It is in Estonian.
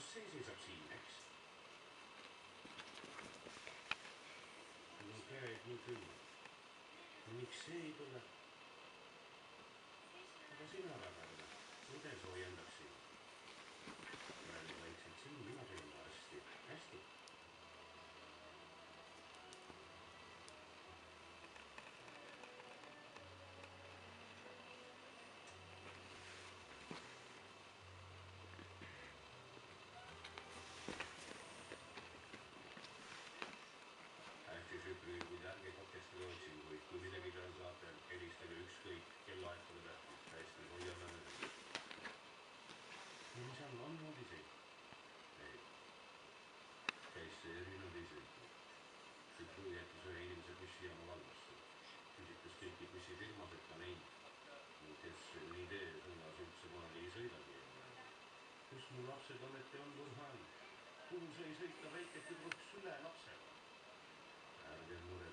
kas see seisab siin, eks? No käed nii külma. Miks see ei tule? Aga sina väga üle. Õde soojendaks siin. Praegu vaikselt siin, mina teen varsti. Hästi. Hübriidid ärge katkestage otsinguid, kui midagi peal saate, helistage ükskõik, kellaaeg pole tähtis, hästi hoiame mööda. Mis on uudiseid? Ei. Käis see erinev ei sõitnud. Sütru jättis ühe inimese püssijaama valvasse. Küsitas kõiki püssifirmas, et ta neid, kes nii tee suunas üldse kunagi ei sõidagi. Kus mu lapsed ometi on, Burhan? Kuhu sa ei sõita väike tüdruk süle lapsega? Ärge mure